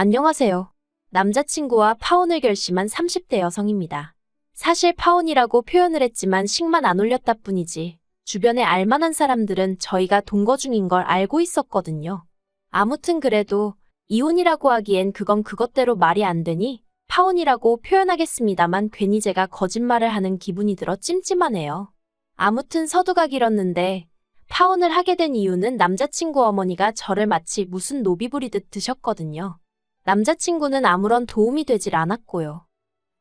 안녕하세요. 남자친구와 파혼을 결심한 30대 여성입니다. 사실 파혼이라고 표현을 했지만 식만 안 올렸다 뿐이지 주변에 알만한 사람들은 저희가 동거 중인 걸 알고 있었거든요. 아무튼 그래도 이혼이라고 하기엔 그건 그것대로 말이 안 되니 파혼이라고 표현하겠습니다만 괜히 제가 거짓말을 하는 기분이 들어 찜찜하네요. 아무튼 서두가 길었는데 파혼을 하게 된 이유는 남자친구 어머니가 저를 마치 무슨 노비 부리듯 드셨거든요. 남자친구는 아무런 도움이 되질 않았고요.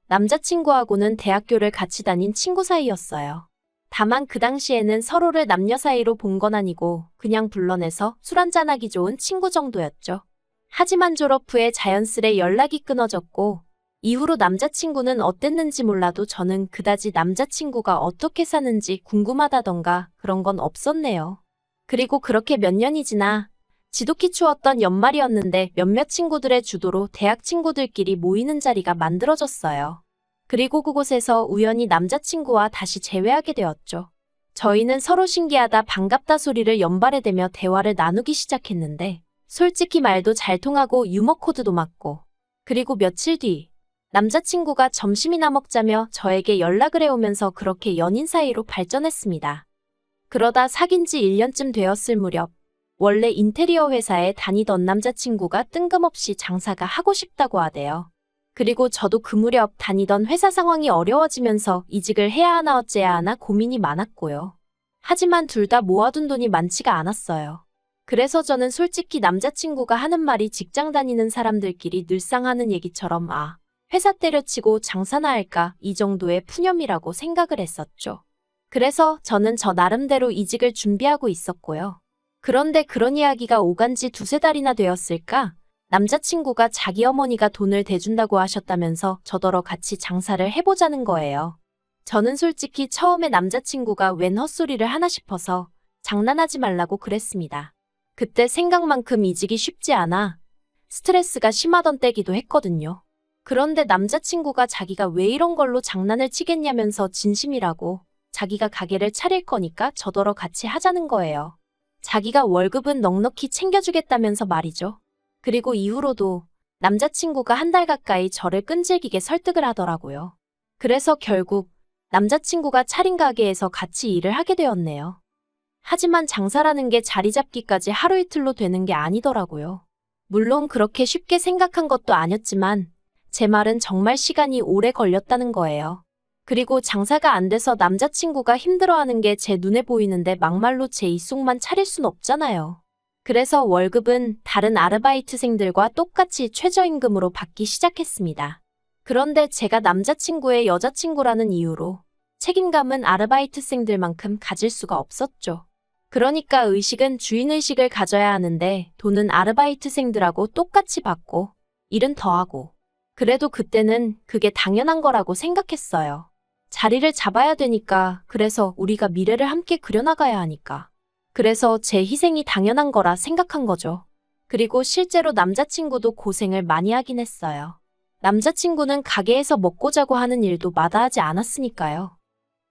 남자친구하고는 대학교를 같이 다닌 친구 사이였어요. 다만 그 당시에는 서로를 남녀 사이로 본 건 아니고 그냥 불러내서 술 한잔하기 좋은 친구 정도였죠. 하지만 졸업 후에 자연스레 연락이 끊어졌고 이후로 남자친구는 어땠는지 몰라도 저는 그다지 남자친구가 어떻게 사는지 궁금하다던가 그런 건 없었네요. 그리고 그렇게 몇 년이 지나 지독히 추웠던 연말이었는데 몇몇 친구들의 주도로 대학 친구들끼리 모이는 자리가 만들어졌어요. 그리고 그곳에서 우연히 남자친구와 다시 재회하게 되었죠. 저희는 서로 신기하다 반갑다 소리를 연발해대며 대화를 나누기 시작했는데 솔직히 말도 잘 통하고 유머 코드도 맞고 그리고 며칠 뒤 남자친구가 점심이나 먹자며 저에게 연락을 해오면서 그렇게 연인 사이로 발전했습니다. 그러다 사귄 지 1년쯤 되었을 무렵 원래 인테리어 회사에 다니던 남자친구가 뜬금없이 장사가 하고 싶다고 하대요. 그리고 저도 그 무렵 다니던 회사 상황이 어려워지면서 이직을 해야 하나 어째야 하나 고민이 많았고요. 하지만 둘 다 모아둔 돈이 많지가 않았어요. 그래서 저는 솔직히 남자친구가 하는 말이 직장 다니는 사람들끼리 늘상 하는 얘기처럼 회사 때려치고 장사나 할까 이 정도의 푸념이라고 생각을 했었죠. 그래서 저는 저 나름대로 이직을 준비하고 있었고요. 그런데 그런 이야기가 오간 지 두세 달이나 되었을까? 남자친구가 자기 어머니가 돈을 대준다고 하셨다면서 저더러 같이 장사를 해보자는 거예요. 저는 솔직히 처음에 남자친구가 웬 헛소리를 하나 싶어서 장난하지 말라고 그랬습니다. 그때 생각만큼 이직이 쉽지 않아 스트레스가 심하던 때기도 했거든요. 그런데 남자친구가 자기가 왜 이런 걸로 장난을 치겠냐면서 진심이라고 자기가 가게를 차릴 거니까 저더러 같이 하자는 거예요. 자기가 월급은 넉넉히 챙겨주겠다면서 말이죠. 그리고 이후로도 남자친구가 한 달 가까이 저를 끈질기게 설득을 하더라고요. 그래서 결국 남자친구가 차린 가게에서 같이 일을 하게 되었네요. 하지만 장사라는 게 자리 잡기까지 하루 이틀로 되는 게 아니더라고요. 물론 그렇게 쉽게 생각한 것도 아니었지만 제 말은 정말 시간이 오래 걸렸다는 거예요. 그리고 장사가 안 돼서 남자친구가 힘들어하는 게 제 눈에 보이는데 막말로 제 입속만 차릴 순 없잖아요. 그래서 월급은 다른 아르바이트생들과 똑같이 최저임금으로 받기 시작했습니다. 그런데 제가 남자친구의 여자친구라는 이유로 책임감은 아르바이트생들만큼 가질 수가 없었죠. 그러니까 의식은 주인의식을 가져야 하는데 돈은 아르바이트생들하고 똑같이 받고 일은 더하고 그래도 그때는 그게 당연한 거라고 생각했어요. 자리를 잡아야 되니까, 그래서 우리가 미래를 함께 그려나가야 하니까. 그래서 제 희생이 당연한 거라 생각한 거죠. 그리고 실제로 남자친구도 고생을 많이 하긴 했어요. 남자친구는 가게에서 먹고 자고 하는 일도 마다하지 않았으니까요.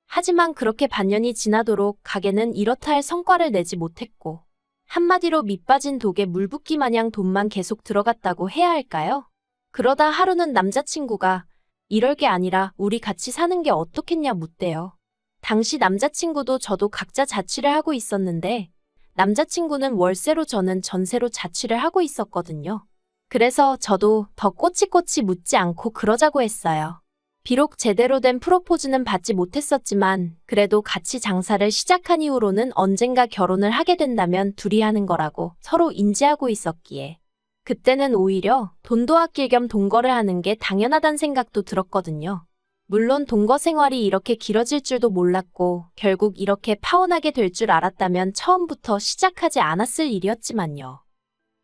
하지만 그렇게 반년이 지나도록 가게는 이렇다 할 성과를 내지 못했고 한마디로 밑 빠진 독에 물 붓기 마냥 돈만 계속 들어갔다고 해야 할까요? 그러다 하루는 남자친구가 이럴 게 아니라 우리 같이 사는 게 어떻겠냐 묻대요. 당시 남자친구도 저도 각자 자취를 하고 있었는데 남자친구는 월세로 저는 전세로 자취를 하고 있었거든요. 그래서 저도 더 꼬치꼬치 묻지 않고 그러자고 했어요. 비록 제대로 된 프로포즈는 받지 못했었지만 그래도 같이 장사를 시작한 이후로는 언젠가 결혼을 하게 된다면 둘이 하는 거라고 서로 인지하고 있었기에 그때는 오히려 돈도 아낄 겸 동거를 하는 게 당연하단 생각도 들었거든요. 물론 동거 생활이 이렇게 길어질 줄도 몰랐고 결국 이렇게 파혼하게 될 줄 알았다면 처음부터 시작하지 않았을 일이었지만요.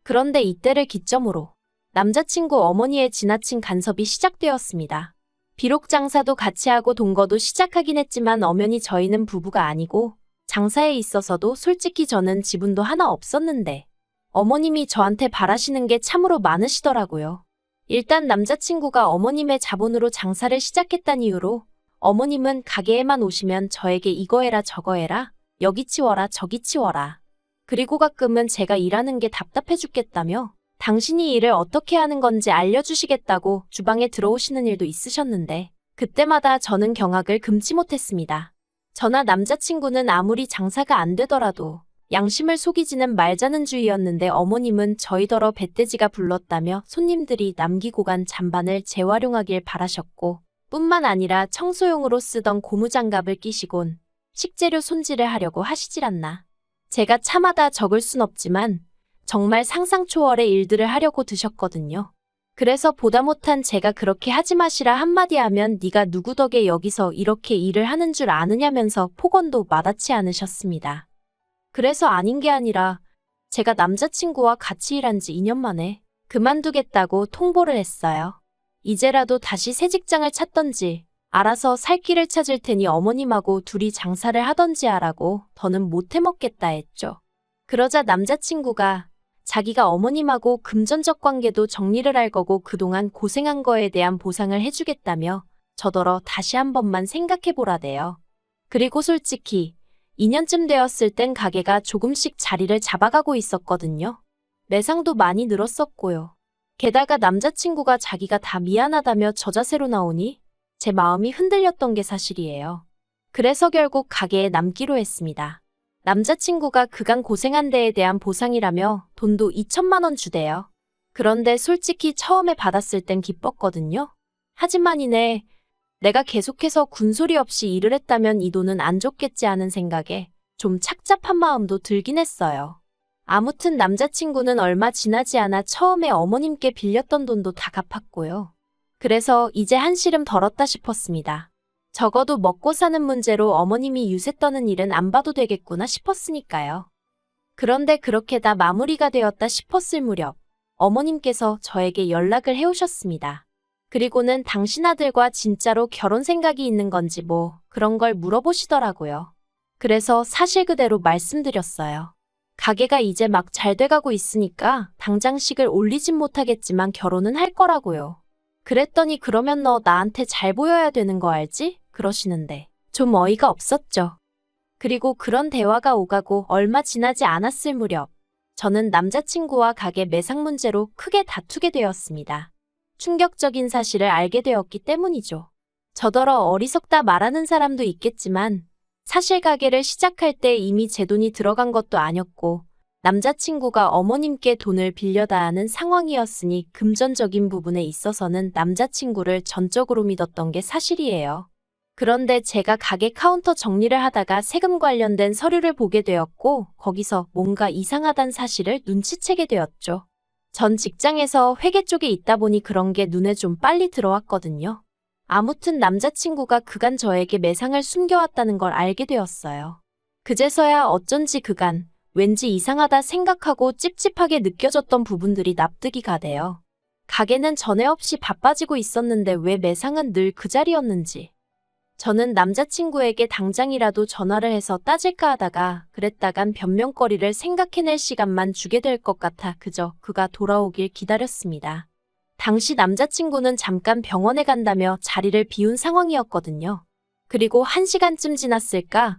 그런데 이때를 기점으로 남자친구 어머니의 지나친 간섭이 시작되었습니다. 비록 장사도 같이 하고 동거도 시작하긴 했지만 엄연히 저희는 부부가 아니고 장사에 있어서도 솔직히 저는 지분도 하나 없었는데 어머님이 저한테 바라시는 게 참으로 많으시더라고요. 일단 남자친구가 어머님의 자본으로 장사를 시작했다는 이유로 어머님은 가게에만 오시면 저에게 이거 해라 저거 해라 여기 치워라 저기 치워라 그리고 가끔은 제가 일하는 게 답답해 죽겠다며 당신이 일을 어떻게 하는 건지 알려주시겠다고 주방에 들어오시는 일도 있으셨는데 그때마다 저는 경악을 금치 못했습니다. 저나 남자친구는 아무리 장사가 안 되더라도 양심을 속이지는 말자는 주의였는데 어머님은 저희더러 배떼지가 불렀다며 손님들이 남기고 간 잔반을 재활용하길 바라셨고 뿐만 아니라 청소용으로 쓰던 고무장갑을 끼시곤 식재료 손질을 하려고 하시질 않나. 제가 참아다 적을 순 없지만 정말 상상 초월의 일들을 하려고 드셨거든요. 그래서 보다 못한 제가 그렇게 하지 마시라 한마디 하면 네가 누구 덕에 여기서 이렇게 일을 하는 줄 아느냐면서 폭언도 마다치 않으셨습니다. 그래서 아닌 게 아니라 제가 남자친구와 같이 일한 지 2년 만에 그만두겠다고 통보를 했어요. 이제라도 다시 새 직장을 찾던지 알아서 살 길을 찾을 테니 어머님하고 둘이 장사를 하던지 하라고 더는 못 해먹겠다 했죠. 그러자 남자친구가 자기가 어머님하고 금전적 관계도 정리를 할 거고 그동안 고생한 거에 대한 보상을 해주겠다며 저더러 다시 한 번만 생각해보라대요. 그리고 솔직히 2년쯤 되었을 땐 가게가 조금씩 자리를 잡아가고 있었거든요. 매상도 많이 늘었었고요. 게다가 남자친구가 자기가 다 미안하다며 저자세로 나오니 제 마음이 흔들렸던 게 사실이에요. 그래서 결국 가게에 남기로 했습니다. 남자친구가 그간 고생한 데에 대한 보상이라며 돈도 2천만 원 주대요. 그런데 솔직히 처음에 받았을 땐 기뻤거든요. 하지만 이내 내가 계속해서 군소리 없이 일을 했다면 이 돈은 안 줬겠지 하는 생각에 좀 착잡한 마음도 들긴 했어요. 아무튼 남자친구는 얼마 지나지 않아 처음에 어머님께 빌렸던 돈도 다 갚았고요. 그래서 이제 한시름 덜었다 싶었습니다. 적어도 먹고 사는 문제로 어머님이 유세 떠는 일은 안 봐도 되겠구나 싶었으니까요. 그런데 그렇게 다 마무리가 되었다 싶었을 무렵 어머님께서 저에게 연락을 해오셨습니다. 그리고는 당신 아들과 진짜로 결혼 생각이 있는 건지 뭐 그런 걸 물어보시더라고요. 그래서 사실 그대로 말씀드렸어요. 가게가 이제 막 잘 돼가고 있으니까 당장 식을 올리진 못하겠지만 결혼은 할 거라고요. 그랬더니 그러면 너 나한테 잘 보여야 되는 거 알지? 그러시는데 좀 어이가 없었죠. 그리고 그런 대화가 오가고 얼마 지나지 않았을 무렵 저는 남자친구와 가게 매상 문제로 크게 다투게 되었습니다. 충격적인 사실을 알게 되었기 때문이죠. 저더러 어리석다 말하는 사람도 있겠지만 사실 가게를 시작할 때 이미 제 돈이 들어간 것도 아니었고 남자친구가 어머님께 돈을 빌려다 하는 상황이었으니 금전적인 부분에 있어서는 남자친구를 전적으로 믿었던 게 사실이에요. 그런데 제가 가게 카운터 정리를 하다가 세금 관련된 서류를 보게 되었고 거기서 뭔가 이상하단 사실을 눈치채게 되었죠. 전 직장에서 회계 쪽에 있다 보니 그런 게 눈에 좀 빨리 들어왔거든요. 아무튼 남자친구가 그간 저에게 매상을 숨겨왔다는 걸 알게 되었어요. 그제서야 어쩐지 그간 왠지 이상하다 생각하고 찝찝하게 느껴졌던 부분들이 납득이 가대요. 가게는 전에 없이 바빠지고 있었는데 왜 매상은 늘 그 자리였는지. 저는 남자친구에게 당장이라도 전화를 해서 따질까 하다가 그랬다간 변명거리를 생각해낼 시간만 주게 될 것 같아 그저 그가 돌아오길 기다렸습니다. 당시 남자친구는 잠깐 병원에 간다며 자리를 비운 상황이었거든요. 그리고 1시간쯤 지났을까?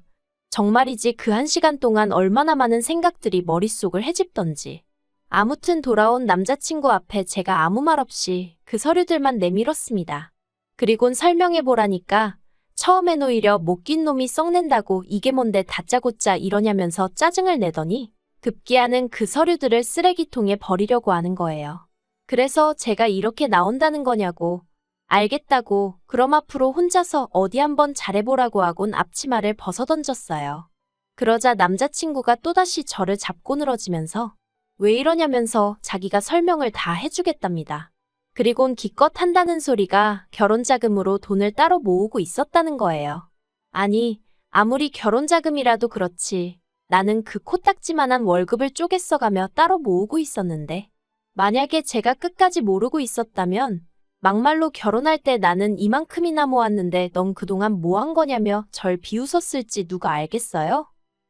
정말이지 그 1시간 동안 얼마나 많은 생각들이 머릿속을 헤집던지. 아무튼 돌아온 남자친구 앞에 제가 아무 말 없이 그 서류들만 내밀었습니다. 그리곤 설명해보라니까 처음엔 오히려 못 낀 놈이 썩낸다고 이게 뭔데 다짜고짜 이러냐면서 짜증을 내더니 급기야는 그 서류들을 쓰레기통에 버리려고 하는 거예요. 그래서 제가 이렇게 나온다는 거냐고. 알겠다고 그럼 앞으로 혼자서 어디 한번 잘해보라고 하곤 앞치마를 벗어던졌어요. 그러자 남자친구가 또다시 저를 잡고 늘어지면서 왜 이러냐면서 자기가 설명을 다 해주겠답니다. 그리곤 기껏 한다는 소리가 결혼자금으로 돈을 따로 모으고 있었다는 거예요. 아니, 아무리 결혼자금이라도 그렇지. 나는 그 코딱지만한 월급을 쪼개 써가며 따로 모으고 있었는데 만약에 제가 끝까지 모르고 있었다면 막말로 결혼할 때 나는 이만큼이나 모았는데 넌 그동안 뭐 한 거냐며 절 비웃었을지 누가 알겠어요?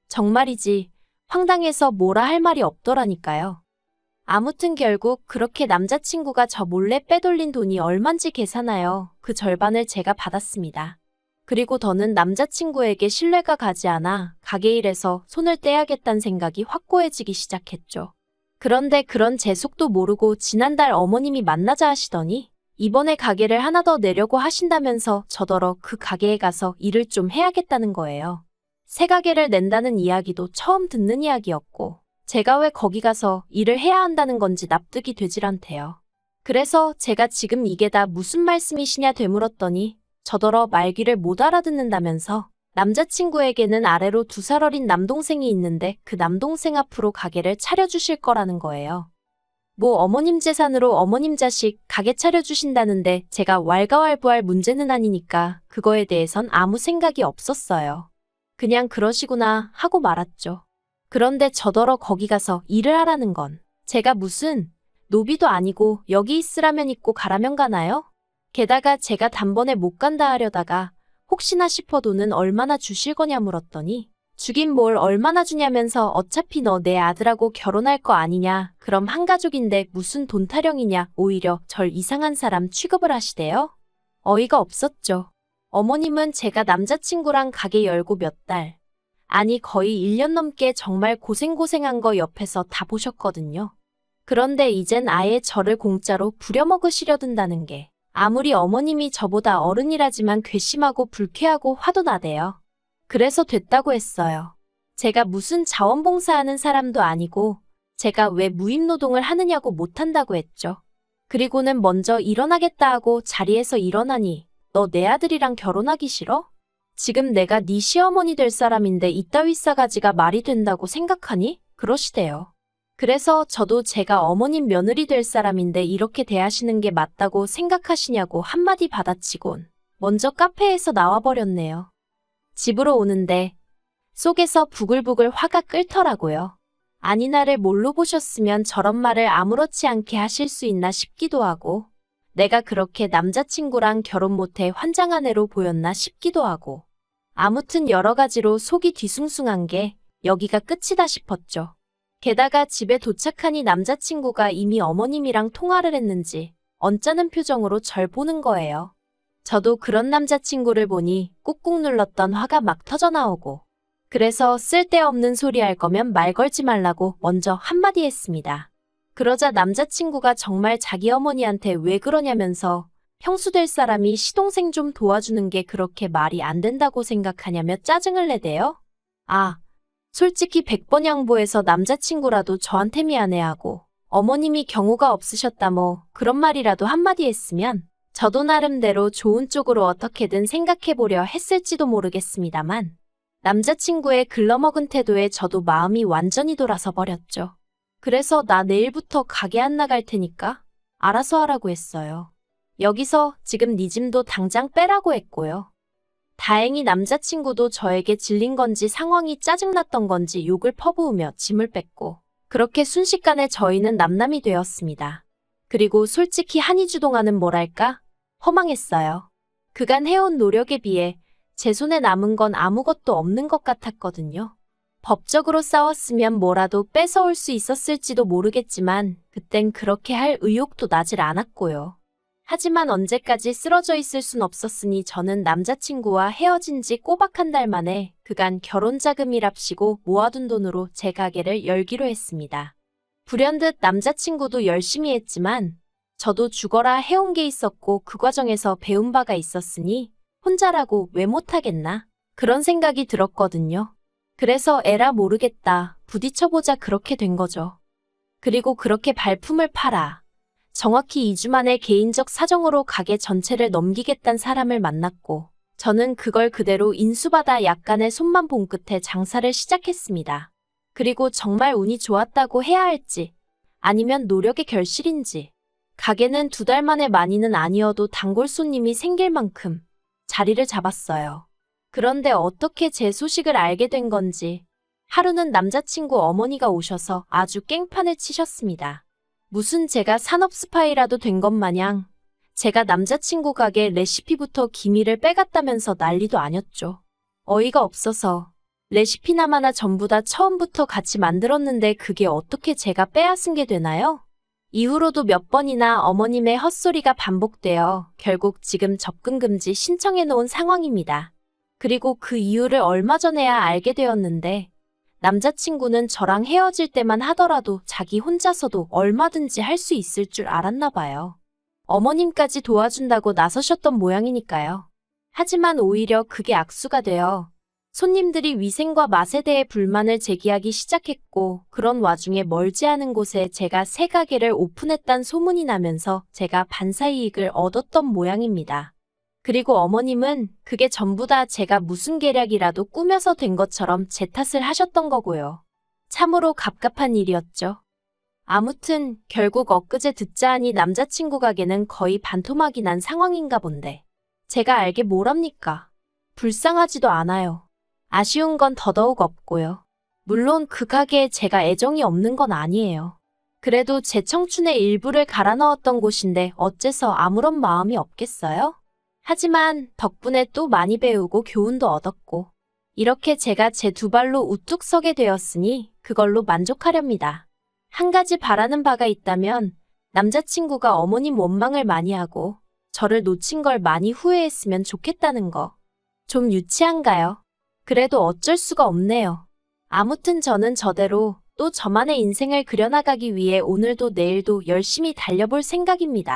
정말이지 황당해서 뭐라 할 말이 없더라니까요. 아무튼 결국 그렇게 남자친구가 저 몰래 빼돌린 돈이 얼만지 계산하여 그 절반을 제가 받았습니다. 그리고 더는 남자친구에게 신뢰가 가지 않아 가게 일에서 손을 떼야겠다는 생각이 확고해지기 시작했죠. 그런데 그런 제 속도 모르고 지난달 어머님이 만나자 하시더니 이번에 가게를 하나 더 내려고 하신다면서 저더러 그 가게에 가서 일을 좀 해야겠다는 거예요. 새 가게를 낸다는 이야기도 처음 듣는 이야기였고 제가 왜 거기 가서 일을 해야 한다는 건지 납득이 되질 않대요. 그래서 제가 지금 이게 다 무슨 말씀이시냐 되물었더니 저더러 말귀를 못 알아듣는다면서 남자친구에게는 아래로 2살 어린 남동생이 있는데 그 남동생 앞으로 가게를 차려주실 거라는 거예요. 뭐 어머님 재산으로 어머님 자식 가게 차려주신다는데 제가 왈가왈부할 문제는 아니니까 그거에 대해선 아무 생각이 없었어요. 그냥 그러시구나 하고 말았죠. 그런데 저더러 거기 가서 일을 하라는 건 제가 무슨 노비도 아니고 여기 있으라면 있고 가라면 가나요? 게다가 제가 단번에 못 간다 하려다가 혹시나 싶어 돈은 얼마나 주실 거냐 물었더니 주긴 뭘 얼마나 주냐면서 어차피 너 내 아들하고 결혼할 거 아니냐. 그럼 한 가족인데 무슨 돈 타령이냐. 오히려 절 이상한 사람 취급을 하시대요. 어이가 없었죠. 어머님은 제가 남자친구랑 가게 열고 몇 달, 아니 거의 1년 넘게 정말 고생고생한 거 옆에서 다 보셨거든요. 그런데 이젠 아예 저를 공짜로 부려먹으시려 든다는 게 아무리 어머님이 저보다 어른이라지만 괘씸하고 불쾌하고 화도 나대요. 그래서 됐다고 했어요. 제가 무슨 자원봉사하는 사람도 아니고 제가 왜 무임노동을 하느냐고 못한다고 했죠. 그리고는 먼저 일어나겠다 하고 자리에서 일어나니 너 내 아들이랑 결혼하기 싫어? 지금 내가 네 시어머니 될 사람인데 이따위 싸가지가 말이 된다고 생각하니? 그러시대요. 그래서 저도 제가 어머님 며느리 될 사람인데 이렇게 대하시는 게 맞다고 생각하시냐고 한마디 받아치곤 먼저 카페에서 나와버렸네요. 집으로 오는데 속에서 부글부글 화가 끓더라고요. 아니 나를 뭘로 보셨으면 저런 말을 아무렇지 않게 하실 수 있나 싶기도 하고 내가 그렇게 남자친구랑 결혼 못해 환장 아내로 보였나 싶기도 하고 아무튼 여러 가지로 속이 뒤숭숭한 게 여기가 끝이다 싶었죠. 게다가 집에 도착하니 남자친구가 이미 어머님이랑 통화를 했는지 언짢은 표정으로 절 보는 거예요. 저도 그런 남자친구를 보니 꾹꾹 눌렀던 화가 막 터져나오고 그래서 쓸데없는 소리 할 거면 말 걸지 말라고 먼저 한마디 했습니다. 그러자 남자친구가 정말 자기 어머니한테 왜 그러냐면서 형수 될 사람이 시동생 좀 도와주는 게 그렇게 말이 안 된다고 생각하냐며 짜증을 내대요. 아, 솔직히 100번 양보해서 남자친구라도 저한테 미안해하고 어머님이 경우가 없으셨다 뭐 그런 말이라도 한마디 했으면 저도 나름대로 좋은 쪽으로 어떻게든 생각해보려 했을지도 모르겠습니다만 남자친구의 글러먹은 태도에 저도 마음이 완전히 돌아서 버렸죠. 그래서 나 내일부터 가게 안 나갈 테니까 알아서 하라고 했어요. 여기서 지금 네 짐도 당장 빼라고 했고요. 다행히 남자친구도 저에게 질린 건지 상황이 짜증났던 건지 욕을 퍼부으며 짐을 뺐고 그렇게 순식간에 저희는 남남이 되었습니다. 그리고 솔직히 한이주동안은 뭐랄까? 허망했어요. 그간 해온 노력에 비해 제 손에 남은 건 아무것도 없는 것 같았거든요. 법적으로 싸웠으면 뭐라도 뺏어올 수 있었을지도 모르겠지만 그땐 그렇게 할 의욕도 나질 않았고요. 하지만 언제까지 쓰러져 있을 순 없었으니 저는 남자친구와 헤어진 지 꼬박 한 달 만에 그간 결혼자금이랍시고 모아둔 돈으로 제 가게를 열기로 했습니다. 불현듯 남자친구도 열심히 했지만 저도 죽어라 해온 게 있었고 그 과정에서 배운 바가 있었으니 혼자라고 왜 못하겠나 그런 생각이 들었거든요. 그래서 에라 모르겠다 부딪혀보자 그렇게 된 거죠. 그리고 그렇게 발품을 팔아 정확히 2주 만에 개인적 사정으로 가게 전체를 넘기겠다는 사람을 만났고 저는 그걸 그대로 인수받아 약간의 손만 본 끝에 장사를 시작했습니다. 그리고 정말 운이 좋았다고 해야 할지 아니면 노력의 결실인지 가게는 2달 만에 많이는 아니어도 단골 손님이 생길 만큼 자리를 잡았어요. 그런데 어떻게 제 소식을 알게 된 건지 하루는 남자친구 어머니가 오셔서 아주 깽판을 치셨습니다. 무슨 제가 산업 스파이라도 된 것 마냥 제가 남자친구 가게 레시피부터 기밀을 빼갔다면서 난리도 아녔죠. 어이가 없어서 레시피나마나 전부 다 처음부터 같이 만들었는데 그게 어떻게 제가 빼앗은 게 되나요? 이후로도 몇 번이나 어머님의 헛소리가 반복되어 결국 지금 접근 금지 신청해 놓은 상황입니다. 그리고 그 이유를 얼마 전에야 알게 되었는데 남자친구는 저랑 헤어질 때만 하더라도 자기 혼자서도 얼마든지 할 수 있을 줄 알았나 봐요. 어머님까지 도와준다고 나서셨던 모양이니까요. 하지만 오히려 그게 악수가 되어 손님들이 위생과 맛에 대해 불만을 제기하기 시작했고, 그런 와중에 멀지 않은 곳에 제가 새 가게를 오픈했단 소문이 나면서 제가 반사이익을 얻었던 모양입니다. 그리고 어머님은 그게 전부 다 제가 무슨 계략이라도 꾸며서 된 것처럼 제 탓을 하셨던 거고요. 참으로 갑갑한 일이었죠. 아무튼 결국 엊그제 듣자 하니 남자친구 가게는 거의 반토막이 난 상황인가 본데. 제가 알게 뭐랍니까? 불쌍하지도 않아요. 아쉬운 건 더더욱 없고요. 물론 그 가게에 제가 애정이 없는 건 아니에요. 그래도 제 청춘의 일부를 갈아 넣었던 곳인데 어째서 아무런 마음이 없겠어요? 하지만 덕분에 또 많이 배우고 교훈도 얻었고, 이렇게 제가 제 두 발로 우뚝 서게 되었으니 그걸로 만족하렵니다. 한 가지 바라는 바가 있다면 남자친구가 어머님 원망을 많이 하고 저를 놓친 걸 많이 후회했으면 좋겠다는 거. 좀 유치한가요? 그래도 어쩔 수가 없네요. 아무튼 저는 저대로 또 저만의 인생을 그려나가기 위해 오늘도 내일도 열심히 달려볼 생각입니다.